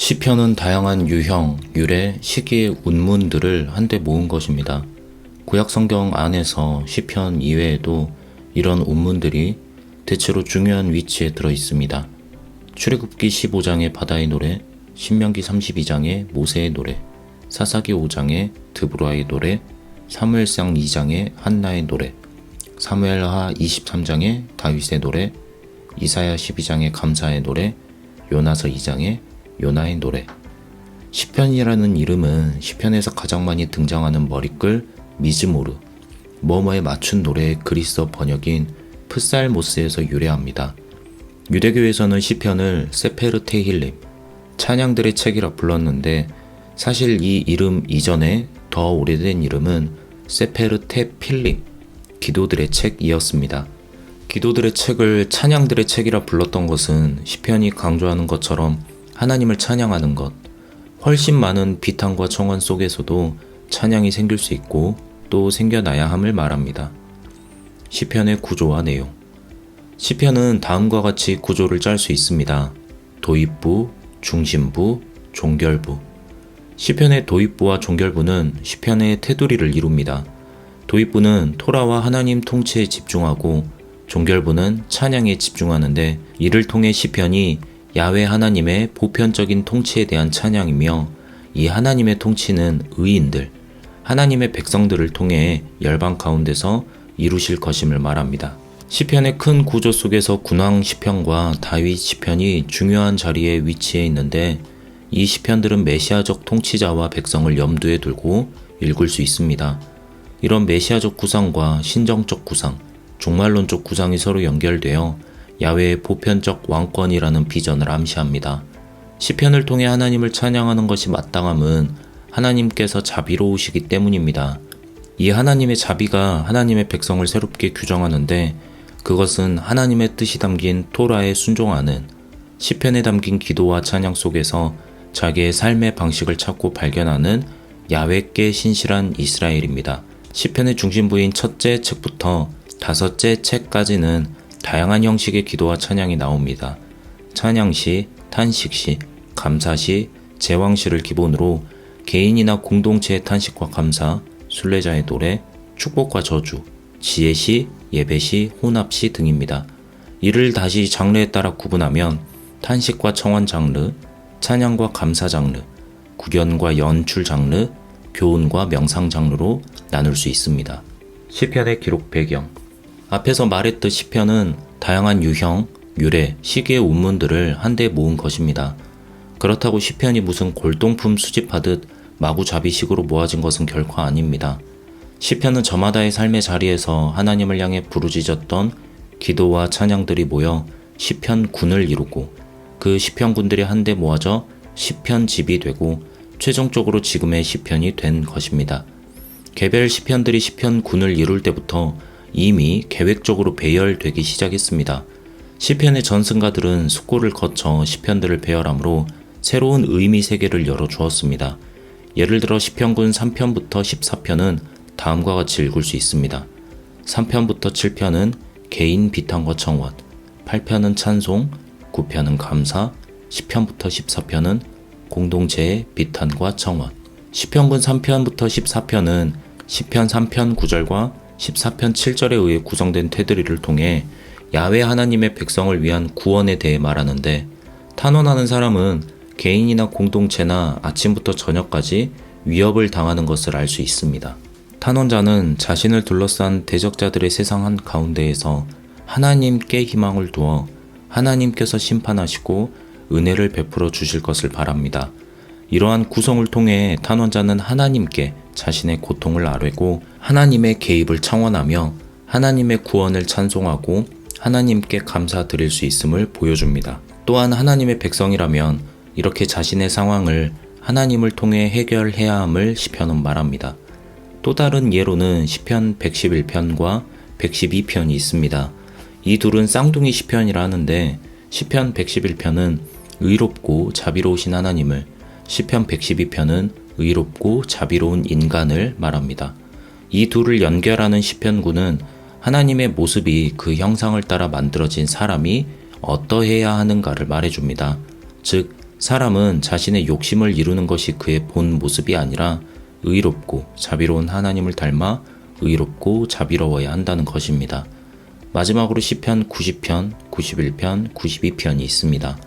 시편은 다양한 유형, 유래, 시기의 운문들을 한데 모은 것입니다. 구약 성경 안에서 시편 이외에도 이런 운문들이 대체로 중요한 위치에 들어 있습니다. 출애굽기 15장의 바다의 노래, 신명기 32장의 모세의 노래, 사사기 5장의 드브라의 노래, 사무엘상 2장의 한나의 노래, 사무엘하 23장의 다윗의 노래, 이사야 12장의 감사의 노래, 요나서 2장의 요나의 노래. 시편이라는 이름은 시편에서 가장 많이 등장하는 머리글 미즈모르, 뭐뭐에 맞춘 노래의 그리스어 번역인 프살모스에서 유래합니다. 유대교에서는 시편을 세페르 테힐림, 찬양들의 책이라 불렀는데 사실 이 이름 이전에 더 오래된 이름은 세페르 테 필림, 기도들의 책이었습니다. 기도들의 책을 찬양들의 책이라 불렀던 것은 시편이 강조하는 것처럼 하나님을 찬양하는 것, 훨씬 많은 비탄과 청원 속에서도 찬양이 생길 수 있고 또 생겨나야 함을 말합니다. 시편의 구조와 내용. 시편은 다음과 같이 구조를 짤 수 있습니다. 도입부, 중심부, 종결부. 시편의 도입부와 종결부는 시편의 테두리를 이룹니다. 도입부는 토라와 하나님 통치에 집중하고 종결부는 찬양에 집중하는데 이를 통해 시편이 야훼 하나님의 보편적인 통치에 대한 찬양이며 이 하나님의 통치는 의인들, 하나님의 백성들을 통해 열방 가운데서 이루실 것임을 말합니다. 시편의 큰 구조 속에서 군왕 시편과 다윗 시편이 중요한 자리에 위치해 있는데 이 시편들은 메시아적 통치자와 백성을 염두에 두고 읽을 수 있습니다. 이런 메시아적 구상과 신정적 구상, 종말론적 구상이 서로 연결되어 야훼의 보편적 왕권이라는 비전을 암시합니다. 시편을 통해 하나님을 찬양하는 것이 마땅함은 하나님께서 자비로우시기 때문입니다. 이 하나님의 자비가 하나님의 백성을 새롭게 규정하는데 그것은 하나님의 뜻이 담긴 토라에 순종하는 시편에 담긴 기도와 찬양 속에서 자기의 삶의 방식을 찾고 발견하는 야훼께 신실한 이스라엘입니다. 시편의 중심부인 첫째 책부터 다섯째 책까지는 다양한 형식의 기도와 찬양이 나옵니다. 찬양시, 탄식시, 감사시, 제왕시를 기본으로 개인이나 공동체의 탄식과 감사, 순례자의 노래, 축복과 저주, 지혜시, 예배시, 혼합시 등입니다. 이를 다시 장르에 따라 구분하면 탄식과 청원 장르, 찬양과 감사 장르, 구견과 연출 장르, 교훈과 명상 장르로 나눌 수 있습니다. 시편의 기록 배경. 앞에서 말했듯 시편은 다양한 유형, 유래, 시기의 운문들을 한데 모은 것입니다. 그렇다고 시편이 무슨 골동품 수집하듯 마구잡이식으로 모아진 것은 결코 아닙니다. 시편은 저마다의 삶의 자리에서 하나님을 향해 부르짖었던 기도와 찬양들이 모여 시편군을 이루고 그 시편군들이 한데 모아져 시편집이 되고 최종적으로 지금의 시편이 된 것입니다. 개별 시편들이 시편군을 이룰 때부터 이미 계획적으로 배열되기 시작했습니다. 시편의 전승가들은 숙고를 거쳐 시편들을 배열함으로 새로운 의미 세계를 열어주었습니다. 예를 들어 시편군 3편부터 14편은 다음과 같이 읽을 수 있습니다. 3편부터 7편은 개인 비탄과 청원, 8편은 찬송, 9편은 감사, 10편부터 14편은 공동체의 비탄과 청원. 시편군 3편부터 14편은 시편 3편 9절과 14편 7절에 의해 구성된 테두리를 통해 야훼 하나님의 백성을 위한 구원에 대해 말하는데 탄원하는 사람은 개인이나 공동체나 아침부터 저녁까지 위협을 당하는 것을 알 수 있습니다. 탄원자는 자신을 둘러싼 대적자들의 세상 한 가운데에서 하나님께 희망을 두어 하나님께서 심판하시고 은혜를 베풀어 주실 것을 바랍니다. 이러한 구성을 통해 탄원자는 하나님께 자신의 고통을 아뢰고 하나님의 개입을 청원하며 하나님의 구원을 찬송하고 하나님께 감사드릴 수 있음을 보여줍니다. 또한 하나님의 백성이라면 이렇게 자신의 상황을 하나님을 통해 해결해야 함을 시편은 말합니다. 또 다른 예로는 시편 111편과 112편이 있습니다. 이 둘은 쌍둥이 시편이라 하는데 시편 111편은 의롭고 자비로우신 하나님을, 시편 112편은 의롭고 자비로운 인간을 말합니다. 이 둘을 연결하는 시편구는 하나님의 모습이 그 형상을 따라 만들어진 사람이 어떠해야 하는가를 말해줍니다. 즉 사람은 자신의 욕심을 이루는 것이 그의 본 모습이 아니라 의롭고 자비로운 하나님을 닮아 의롭고 자비로워야 한다는 것입니다. 마지막으로 시편 90편, 91편, 92편이 있습니다.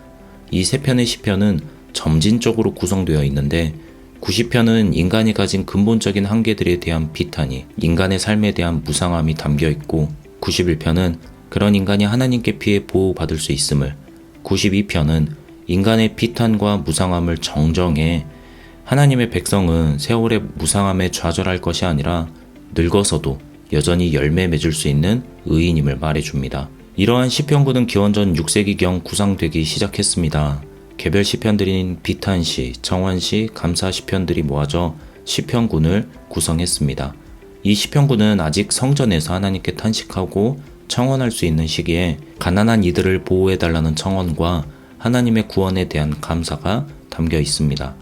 이 세 편의 시편은 점진적으로 구성되어 있는데 90편은 인간이 가진 근본적인 한계들에 대한 비탄이, 인간의 삶에 대한 무상함이 담겨 있고 91편은 그런 인간이 하나님께 피해 보호받을 수 있음을, 92편은 인간의 비탄과 무상함을 정정해 하나님의 백성은 세월의 무상함에 좌절할 것이 아니라 늙어서도 여전히 열매 맺을 수 있는 의인임을 말해줍니다. 이러한 시편군은 기원전 6세기경 구상되기 시작했습니다. 개별 시편들인 비탄시, 정환시, 감사 시편들이 모아져 시편군을 구성했습니다. 이 시편군은 아직 성전에서 하나님께 탄식하고 청원할 수 있는 시기에 가난한 이들을 보호해달라는 청원과 하나님의 구원에 대한 감사가 담겨 있습니다.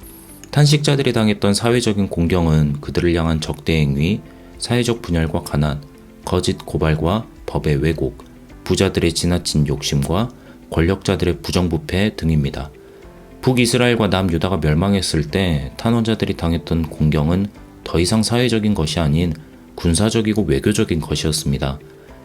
탄식자들이 당했던 사회적인 공경은 그들을 향한 적대 행위, 사회적 분열과 가난, 거짓 고발과 법의 왜곡, 부자들의 지나친 욕심과 권력자들의 부정부패 등입니다. 북이스라엘과 남유다가 멸망했을 때 탄원자들이 당했던 공경은 더 이상 사회적인 것이 아닌 군사적이고 외교적인 것이었습니다.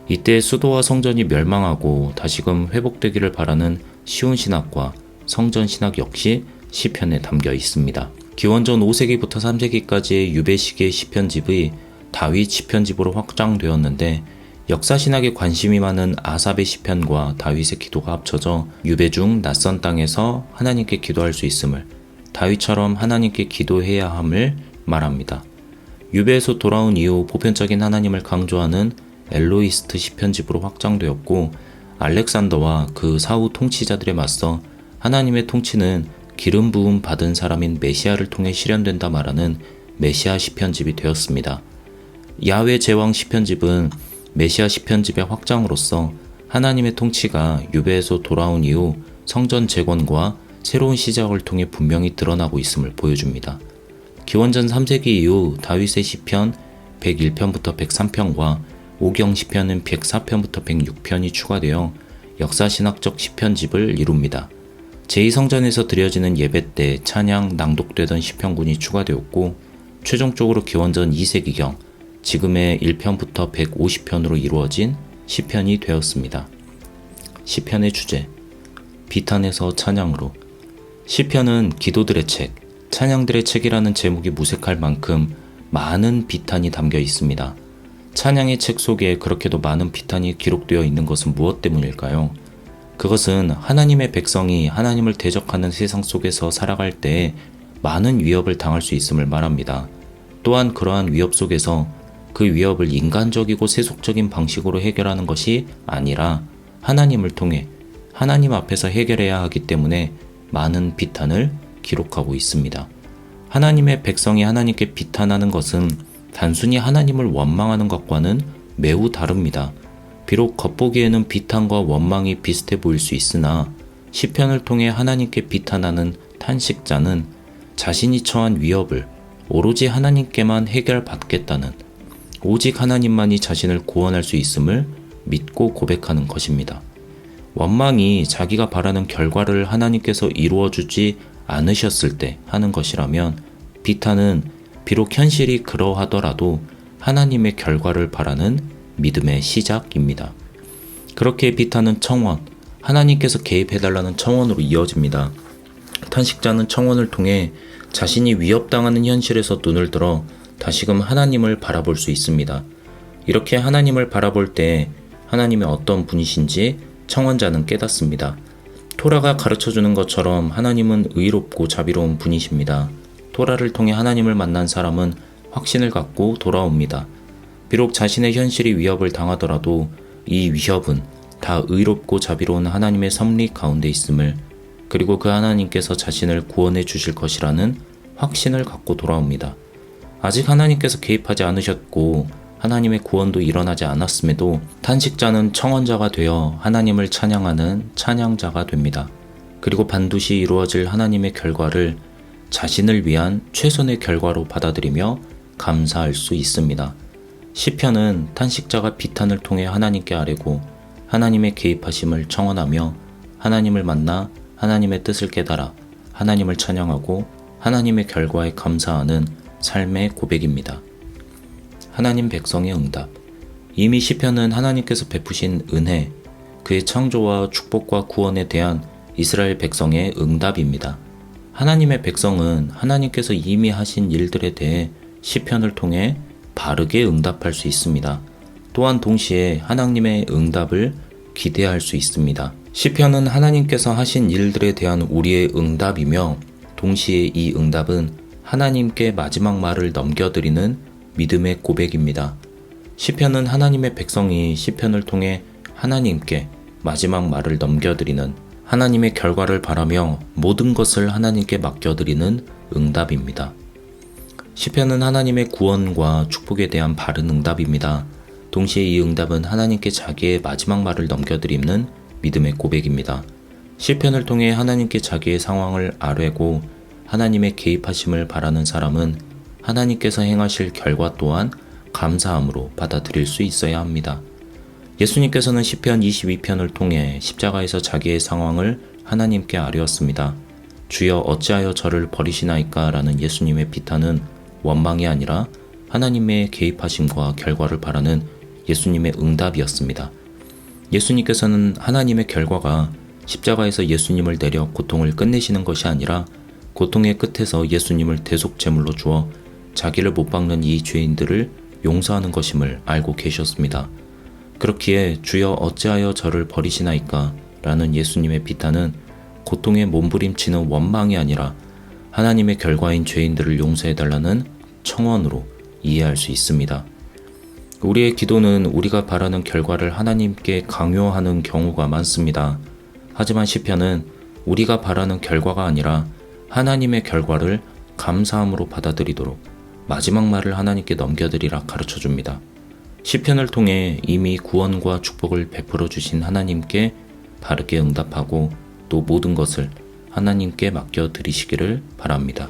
이때 수도와 성전이 멸망하고 다시금 회복되기를 바라는 시온신학과 성전신학 역시 시편에 담겨 있습니다. 기원전 5세기부터 3세기까지의 유배 시기의 시편집의 다윗 시편집으로 확장되었는데 역사신학에 관심이 많은 아삽의 시편과 다윗의 기도가 합쳐져 유배 중 낯선 땅에서 하나님께 기도할 수 있음을, 다윗처럼 하나님께 기도해야 함을 말합니다. 유배에서 돌아온 이후 보편적인 하나님을 강조하는 엘로이스트 시편집으로 확장되었고 알렉산더와 그 사후 통치자들에 맞서 하나님의 통치는 기름 부음 받은 사람인 메시아를 통해 실현된다 말하는 메시아 시편집이 되었습니다. 야훼 제왕 시편집은 메시아 시편집의 확장으로서 하나님의 통치가 유배에서 돌아온 이후 성전 재건과 새로운 시작을 통해 분명히 드러나고 있음을 보여줍니다. 기원전 3세기 이후 다윗의 시편 101편부터 103편과 오경 시편은 104편부터 106편이 추가되어 역사신학적 시편집을 이룹니다. 제2성전에서 드려지는 예배 때 찬양 낭독되던 시편군이 추가되었고 최종적으로 기원전 2세기경 지금의 1편부터 150편으로 이루어진 시편이 되었습니다. 시편의 주제, 비탄에서 찬양으로. 시편은 기도들의 책, 찬양들의 책이라는 제목이 무색할 만큼 많은 비탄이 담겨 있습니다. 찬양의 책 속에 그렇게도 많은 비탄이 기록되어 있는 것은 무엇 때문일까요? 그것은 하나님의 백성이 하나님을 대적하는 세상 속에서 살아갈 때 많은 위협을 당할 수 있음을 말합니다. 또한 그러한 위협 속에서 그 위협을 인간적이고 세속적인 방식으로 해결하는 것이 아니라 하나님을 통해 하나님 앞에서 해결해야 하기 때문에 많은 비탄을 기록하고 있습니다. 하나님의 백성이 하나님께 비탄하는 것은 단순히 하나님을 원망하는 것과는 매우 다릅니다. 비록 겉보기에는 비탄과 원망이 비슷해 보일 수 있으나 시편을 통해 하나님께 비탄하는 탄식자는 자신이 처한 위협을 오로지 하나님께만 해결받겠다는, 오직 하나님만이 자신을 구원할 수 있음을 믿고 고백하는 것입니다. 원망이 자기가 바라는 결과를 하나님께서 이루어주지 않으셨을 때 하는 것이라면 비탄은 비록 현실이 그러하더라도 하나님의 결과를 바라는 믿음의 시작입니다. 그렇게 비탄은 청원, 하나님께서 개입해달라는 청원으로 이어집니다. 탄식자는 청원을 통해 자신이 위협당하는 현실에서 눈을 들어 다시금 하나님을 바라볼 수 있습니다. 이렇게 하나님을 바라볼 때 하나님이 어떤 분이신지 청원자는 깨닫습니다. 토라가 가르쳐주는 것처럼 하나님은 의롭고 자비로운 분이십니다. 토라를 통해 하나님을 만난 사람은 확신을 갖고 돌아옵니다. 비록 자신의 현실이 위협을 당하더라도 이 위협은 다 의롭고 자비로운 하나님의 섭리 가운데 있음을, 그리고 그 하나님께서 자신을 구원해 주실 것이라는 확신을 갖고 돌아옵니다. 아직 하나님께서 개입하지 않으셨고 하나님의 구원도 일어나지 않았음에도 탄식자는 청원자가 되어 하나님을 찬양하는 찬양자가 됩니다. 그리고 반드시 이루어질 하나님의 결과를 자신을 위한 최선의 결과로 받아들이며 감사할 수 있습니다. 시편은 탄식자가 비탄을 통해 하나님께 아뢰고 하나님의 개입하심을 청원하며 하나님을 만나 하나님의 뜻을 깨달아 하나님을 찬양하고 하나님의 결과에 감사하는 삶의 고백입니다. 하나님 백성의 응답. 이미 시편은 하나님께서 베푸신 은혜, 그의 창조와 축복과 구원에 대한 이스라엘 백성의 응답입니다. 하나님의 백성은 하나님께서 이미 하신 일들에 대해 시편을 통해 바르게 응답할 수 있습니다. 또한 동시에 하나님의 응답을 기대할 수 있습니다. 시편은 하나님께서 하신 일들에 대한 우리의 응답이며 동시에 이 응답은 하나님께 마지막 말을 넘겨드리는 믿음의 고백입니다. 시편은 하나님의 백성이 시편을 통해 하나님께 마지막 말을 넘겨드리는 하나님의 결과를 바라며 모든 것을 하나님께 맡겨드리는 응답입니다. 시편은 하나님의 구원과 축복에 대한 바른 응답입니다. 동시에 이 응답은 하나님께 자기의 마지막 말을 넘겨드리는 믿음의 고백입니다. 시편을 통해 하나님께 자기의 상황을 아뢰고 하나님의 개입하심을 바라는 사람은 하나님께서 행하실 결과 또한 감사함으로 받아들일 수 있어야 합니다. 예수님께서는 시편 22편을 통해 십자가에서 자기의 상황을 하나님께 아뢰었습니다. 주여 어찌하여 저를 버리시나이까 라는 예수님의 비탄은 원망이 아니라 하나님의 개입하심과 결과를 바라는 예수님의 응답이었습니다. 예수님께서는 하나님의 결과가 십자가에서 예수님을 내려 고통을 끝내시는 것이 아니라 고통의 끝에서 예수님을 대속제물로 주어 자기를 못 박는 이 죄인들을 용서하는 것임을 알고 계셨습니다. 그렇기에 주여 어찌하여 저를 버리시나이까 라는 예수님의 비탄은 고통에 몸부림치는 원망이 아니라 하나님의 결과인 죄인들을 용서해달라는 청원으로 이해할 수 있습니다. 우리의 기도는 우리가 바라는 결과를 하나님께 강요하는 경우가 많습니다. 하지만 시편은 우리가 바라는 결과가 아니라 하나님의 결과를 감사함으로 받아들이도록 마지막 말을 하나님께 넘겨드리라 가르쳐줍니다. 시편을 통해 이미 구원과 축복을 베풀어 주신 하나님께 바르게 응답하고 또 모든 것을 하나님께 맡겨드리시기를 바랍니다.